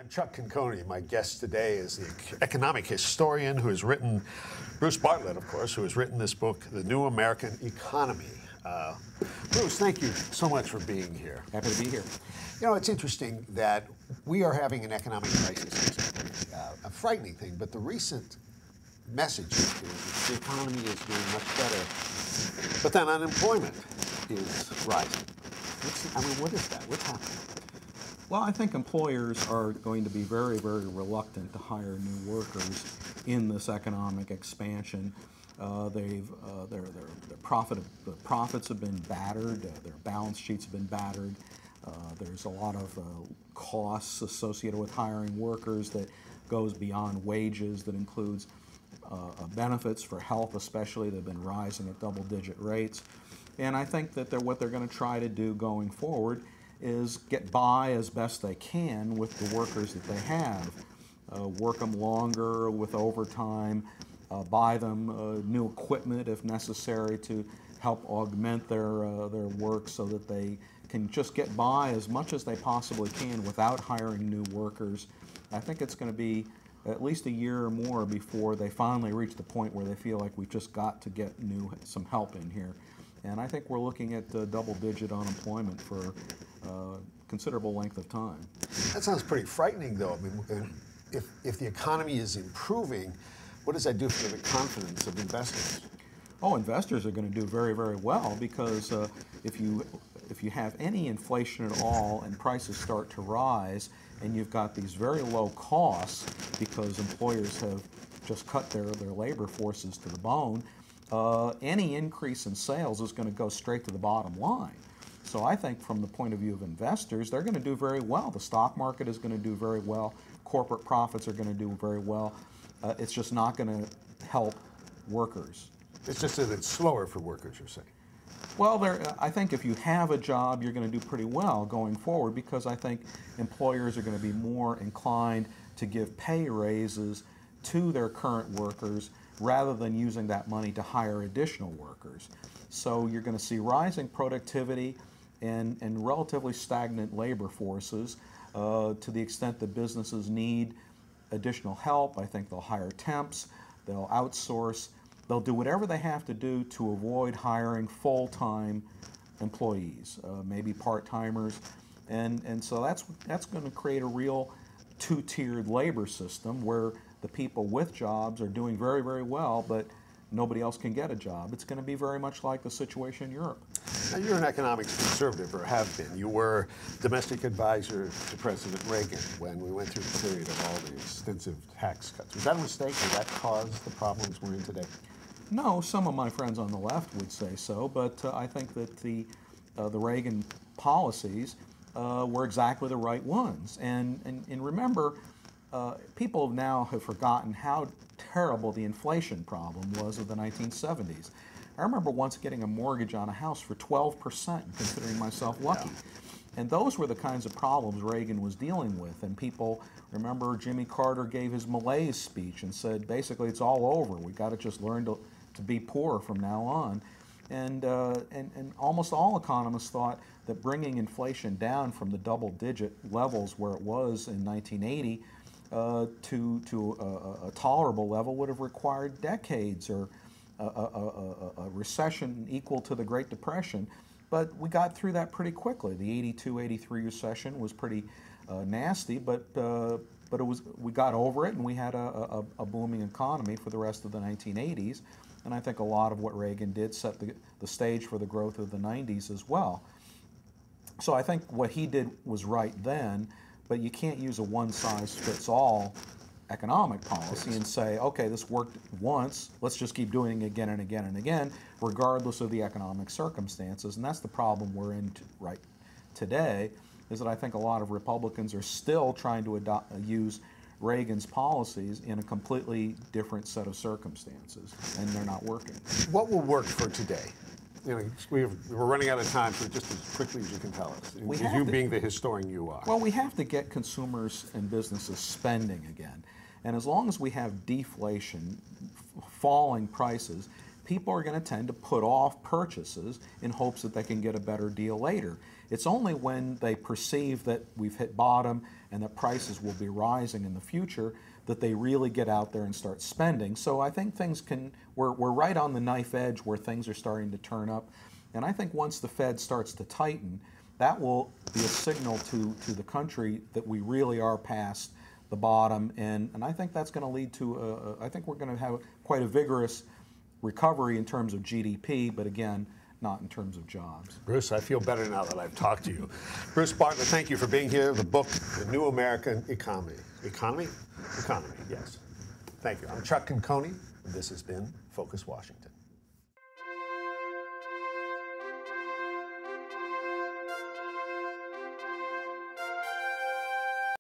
I'm Chuck Conconi. My guest today is the economic historian who has written, Bruce Bartlett, of course, who has written this book, The New American Economy. Bruce, thank you so much for being here. Happy to be here. You know, it's interesting that we are having an economic crisis. It's a frightening thing, but the recent message is the economy is doing much better, but then unemployment is rising. What is that? What's happening? Well, I think employers are going to be very, very reluctant to hire new workers in this economic expansion. Their profits have been battered. Their balance sheets have been battered. There's a lot of costs associated with hiring workers that goes beyond wages, that includes benefits for health especially. They've been rising at double-digit rates. And I think that what they're going to try to do going forward is get by as best they can with the workers that they have. Work them longer with overtime, buy them new equipment if necessary to help augment their work so that they can just get by as much as they possibly can without hiring new workers. I think it's going to be at least a year or more before they finally reach the point where they feel like we've just got to get some help in here. And I think we're looking at double-digit unemployment for a considerable length of time. That sounds pretty frightening, though. I mean, if the economy is improving, what does that do for the confidence of investors? Oh, investors are going to do very, very well because if you have any inflation at all and prices start to rise and you've got these very low costs because employers have just cut their labor forces to the bone, any increase in sales is going to go straight to the bottom line. So I think from the point of view of investors, they're going to do very well. The stock market is going to do very well. Corporate profits are going to do very well. It's just not going to help workers. It's just that it's slower for workers, you're saying? Well, I think if you have a job, you're going to do pretty well going forward because I think employers are going to be more inclined to give pay raises to their current workers rather than using that money to hire additional workers. So you're going to see rising productivity and relatively stagnant labor forces to the extent that businesses need additional help. I think they'll hire temps, they'll outsource, they'll do whatever they have to do to avoid hiring full-time employees, maybe part-timers. And so that's going to create a real two-tiered labor system where the people with jobs are doing very, very well, but nobody else can get a job. It's going to be very much like the situation in Europe. Now, you're an economics conservative, or have been. You were domestic advisor to President Reagan when we went through the period of all the extensive tax cuts. Was that a mistake? Did that cause the problems we're in today? No, some of my friends on the left would say so, but I think that the Reagan policies were exactly the right ones. And remember, people now have forgotten how terrible the inflation problem was of the 1970s. I remember once getting a mortgage on a house for 12%, considering myself lucky. And those were the kinds of problems Reagan was dealing with. And people remember Jimmy Carter gave his malaise speech and said, basically, it's all over. We've got to just learn to be poor from now on. And almost all economists thought that bringing inflation down from the double-digit levels where it was in 1980 to a tolerable level would have required decades or a recession equal to the Great Depression. But we got through that pretty quickly. The 82-83 recession was pretty nasty, but we got over it, and we had a booming economy for the rest of the 1980s. And I think a lot of what Reagan did set the stage for the growth of the 90s as well. So I think what he did was right then, but you can't use a one-size-fits-all economic policy and say, okay, this worked once, let's just keep doing it again and again and again, regardless of the economic circumstances. And that's the problem we're in right today, is that I think a lot of Republicans are still trying to use Reagan's policies in a completely different set of circumstances, and they're not working. What will work for today? You know, we're running out of time, so just as quickly as you can tell us, you being the historian you are. Well, we have to get consumers and businesses spending again. And as long as we have deflation, falling prices, people are going to tend to put off purchases in hopes that they can get a better deal later. It's only when they perceive that we've hit bottom and that prices will be rising in the future that they really get out there and start spending. So I think we're right on the knife edge where things are starting to turn up. And I think once the Fed starts to tighten, that will be a signal to the country that we really are past the bottom. And I think that's going to lead to, I think we're going to have quite a vigorous recovery in terms of GDP, but again, not in terms of jobs. Bruce, I feel better now that I've talked to you. Bruce Bartlett, thank you for being here. The book, The New American Economy. Economy? Economy, yes. Thank you. I'm Chuck Conconi, and this has been Focus Washington.